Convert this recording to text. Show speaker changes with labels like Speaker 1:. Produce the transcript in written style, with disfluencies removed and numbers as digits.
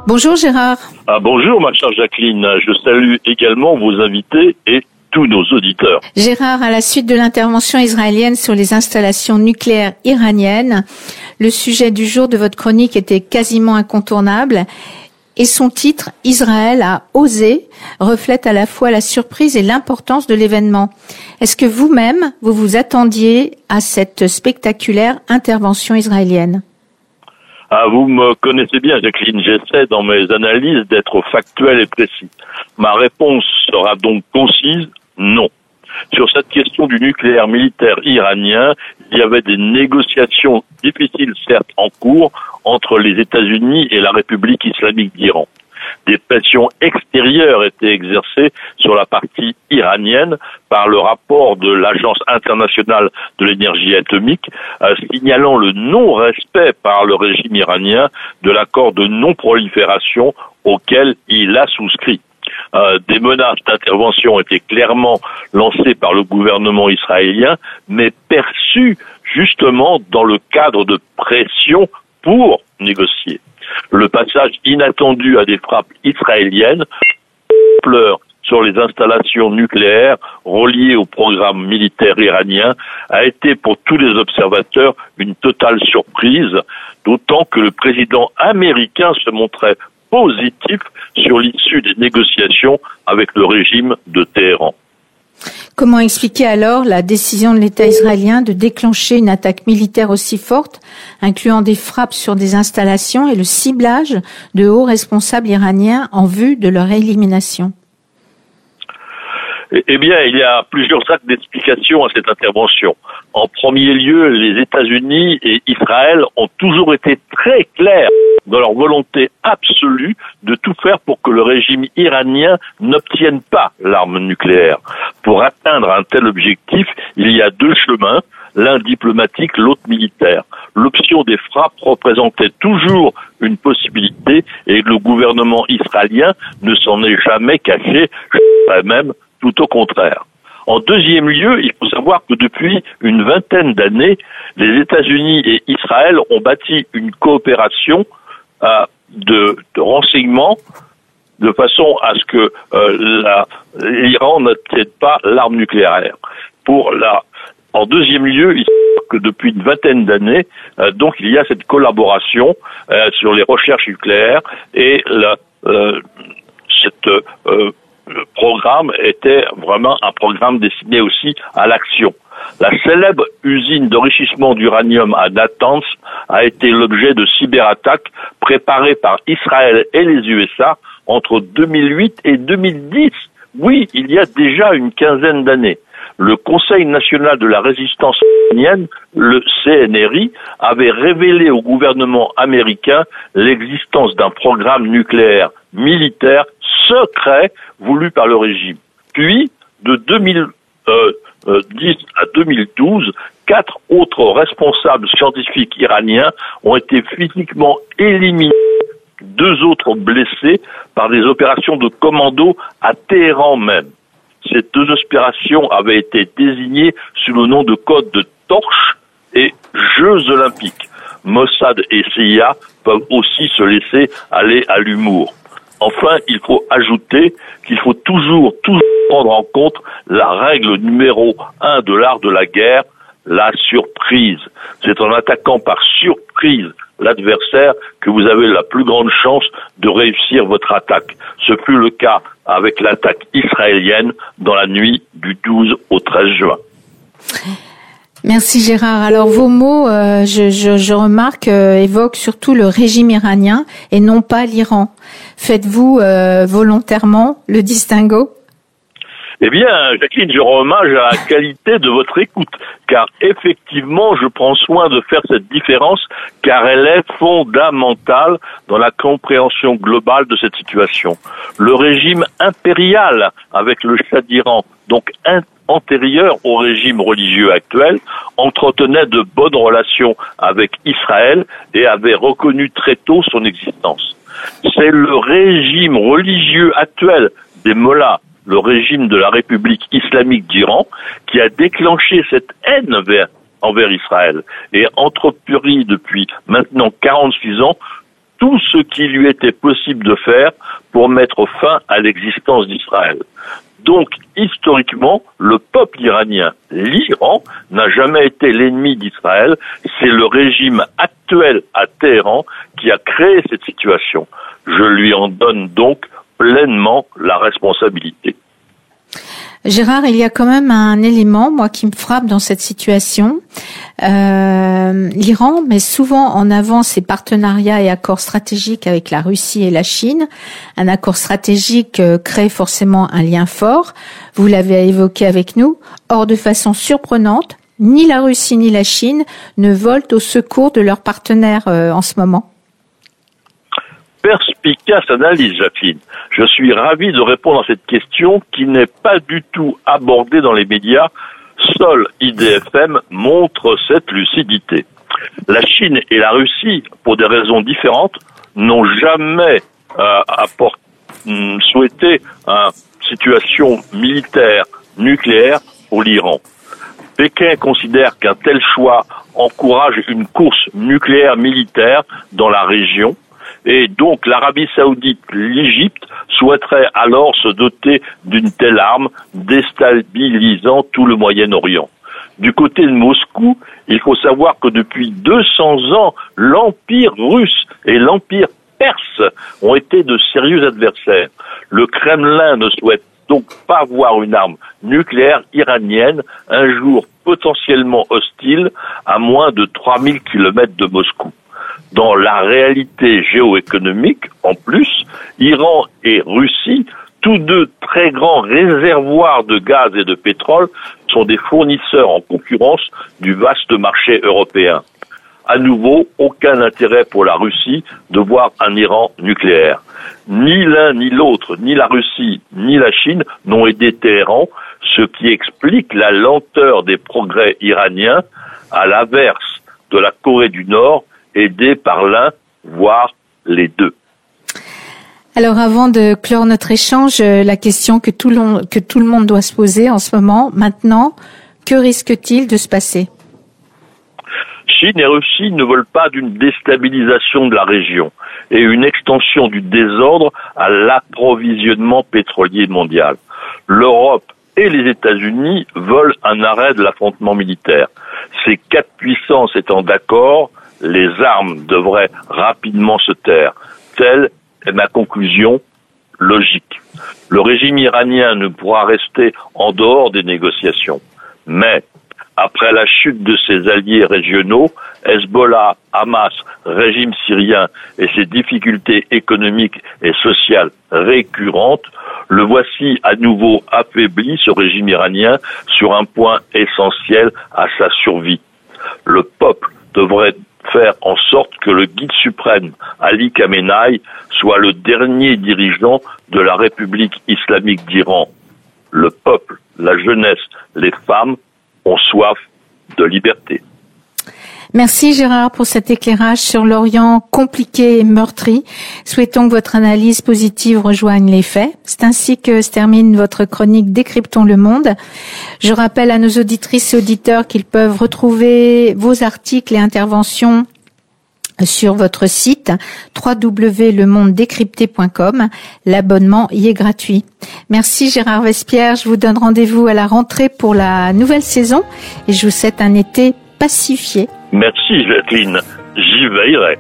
Speaker 1: Bonjour Gérard.
Speaker 2: Bonjour ma chère Jacqueline, je salue également vos invités et tous nos auditeurs.
Speaker 1: Gérard, à la suite de l'intervention israélienne sur les installations nucléaires iraniennes, le sujet du jour de votre chronique était quasiment incontournable et son titre « Israël a osé » reflète à la fois la surprise et l'importance de l'événement. Est-ce que vous-même, vous vous attendiez à cette spectaculaire intervention israélienne ?
Speaker 2: Vous me connaissez bien, Jacqueline. J'essaie dans mes analyses d'être factuel et précis. Ma réponse sera donc concise, non. Sur cette question du nucléaire militaire iranien, il y avait des négociations difficiles, certes, en cours entre les États-Unis et la République islamique d'Iran. Des pressions extérieures étaient exercées sur la partie iranienne par le rapport de l'Agence internationale de l'énergie atomique, signalant le non-respect par le régime iranien de l'accord de non-prolifération auquel il a souscrit. Des menaces d'intervention étaient clairement lancées par le gouvernement israélien, mais perçues justement dans le cadre de pression pour négocier. Le passage inattendu à des frappes israéliennes pleure sur les installations nucléaires reliées au programme militaire iranien a été pour tous les observateurs une totale surprise, d'autant que le président américain se montrait positif sur l'issue des négociations avec le régime de Téhéran.
Speaker 1: Comment expliquer alors la décision de l'État israélien de déclencher une attaque militaire aussi forte, incluant des frappes sur des installations et le ciblage de hauts responsables iraniens en vue de leur élimination ?
Speaker 2: Eh bien, il y a plusieurs actes d'explication à cette intervention. En premier lieu, les États-Unis et Israël ont toujours été très clairs dans leur volonté absolue de tout faire pour que le régime iranien n'obtienne pas l'arme nucléaire. Pour atteindre un tel objectif, il y a deux chemins, l'un diplomatique, l'autre militaire. L'option des frappes représentait toujours une possibilité et le gouvernement israélien ne s'en est jamais caché, même tout au contraire. En deuxième lieu, il faut savoir que depuis une vingtaine d'années, les États-Unis et Israël ont bâti une coopération de renseignement de façon à ce que l'Iran n'obtienne pas l'arme nucléaire. En deuxième lieu, il faut que depuis une vingtaine d'années, donc il y a cette collaboration sur les recherches nucléaires et le programme était vraiment un programme destiné aussi à l'action. La célèbre usine d'enrichissement d'uranium à Natanz a été l'objet de cyberattaques préparées par Israël et les USA entre 2008 et 2010. Oui, il y a déjà une quinzaine d'années. Le Conseil national de la résistance iranienne, le CNRI, avait révélé au gouvernement américain l'existence d'un programme nucléaire militaire secret voulu par le régime. Puis, de 2010 à 2012, 4 autres responsables scientifiques iraniens ont été physiquement éliminés, 2 autres blessés par des opérations de commando à Téhéran même. Ces 2 opérations avaient été désignées sous le nom de code de Torche et Jeux Olympiques. Mossad et CIA peuvent aussi se laisser aller à l'humour. Enfin, il faut ajouter qu'il faut toujours prendre en compte la règle numéro 1 de l'art de la guerre, la surprise. C'est en attaquant par surprise l'adversaire que vous avez la plus grande chance de réussir votre attaque. Ce fut le cas avec l'attaque israélienne dans la nuit du 12 au 13 juin.
Speaker 1: Merci Gérard. Alors vos mots, je remarque, évoquent surtout le régime iranien et non pas l'Iran. Faites-vous volontairement le distinguo ?
Speaker 2: Eh bien, Jacqueline, je rends hommage à la qualité de votre écoute, car effectivement, je prends soin de faire cette différence, car elle est fondamentale dans la compréhension globale de cette situation. Le régime impérial avec le Shah d'Iran, donc antérieur au régime religieux actuel, entretenait de bonnes relations avec Israël et avait reconnu très tôt son existence. C'est le régime religieux actuel des mollahs, le régime de la République islamique d'Iran, qui a déclenché cette haine envers Israël et entrepris depuis maintenant 46 ans tout ce qui lui était possible de faire pour mettre fin à l'existence d'Israël. Donc, historiquement, le peuple iranien, l'Iran, n'a jamais été l'ennemi d'Israël. C'est le régime actuel à Téhéran qui a créé cette situation. Je lui en donne donc pleinement la responsabilité.
Speaker 1: Gérard, il y a quand même un élément, moi, qui me frappe dans cette situation. L'Iran met souvent en avant ses partenariats et accords stratégiques avec la Russie et la Chine. Un accord stratégique crée forcément un lien fort. Vous l'avez évoqué avec nous. Or, de façon surprenante, ni la Russie ni la Chine ne volent au secours de leurs partenaires en ce moment.
Speaker 2: Perspicace analyse, Jacqueline. Je suis ravi de répondre à cette question qui n'est pas du tout abordée dans les médias. Seul IDFM montre cette lucidité. La Chine et la Russie, pour des raisons différentes, n'ont jamais souhaité une situation militaire nucléaire pour l'Iran. Pékin considère qu'un tel choix encourage une course nucléaire militaire dans la région. Et donc l'Arabie Saoudite, l'Égypte souhaiteraient alors se doter d'une telle arme déstabilisant tout le Moyen-Orient. Du côté de Moscou, il faut savoir que depuis 200 ans, l'Empire russe et l'Empire perse ont été de sérieux adversaires. Le Kremlin ne souhaite donc pas voir une arme nucléaire iranienne un jour potentiellement hostile à moins de 3000 km de Moscou. Dans la réalité géoéconomique, en plus, Iran et Russie, tous deux très grands réservoirs de gaz et de pétrole, sont des fournisseurs en concurrence du vaste marché européen. À nouveau, aucun intérêt pour la Russie de voir un Iran nucléaire. Ni l'un ni l'autre, ni la Russie ni la Chine n'ont aidé Téhéran, ce qui explique la lenteur des progrès iraniens, à l'inverse de la Corée du Nord, aidée par l'un, voire les deux.
Speaker 1: Alors avant de clore notre échange, la question que tout le monde doit se poser en ce moment, maintenant, que risque-t-il de se passer ?
Speaker 2: Chine et Russie ne veulent pas d'une déstabilisation de la région et une extension du désordre à l'approvisionnement pétrolier mondial. L'Europe et les États-Unis veulent un arrêt de l'affrontement militaire. Ces quatre puissances étant d'accord, les armes devraient rapidement se taire. Telle est ma conclusion logique. Le régime iranien ne pourra rester en dehors des négociations. Mais, après la chute de ses alliés régionaux, Hezbollah, Hamas, régime syrien et ses difficultés économiques et sociales récurrentes, le voici à nouveau affaibli, ce régime iranien, sur un point essentiel à sa survie. Le peuple devrait faire en sorte que le guide suprême, Ali Khamenei, soit le dernier dirigeant de la République islamique d'Iran. Le peuple, la jeunesse, les femmes ont soif de liberté.
Speaker 1: Merci Gérard pour cet éclairage sur l'Orient compliqué et meurtri. Souhaitons que votre analyse positive rejoigne les faits. C'est ainsi que se termine votre chronique Décryptons le monde. Je rappelle à nos auditrices et auditeurs qu'ils peuvent retrouver vos articles et interventions sur votre site www.lemondedécrypté.com. L'abonnement y est gratuit. Merci Gérard Vespierre. Je vous donne rendez-vous à la rentrée pour la nouvelle saison et je vous souhaite un été pacifié.
Speaker 2: Merci Jacqueline, j'y veillerai.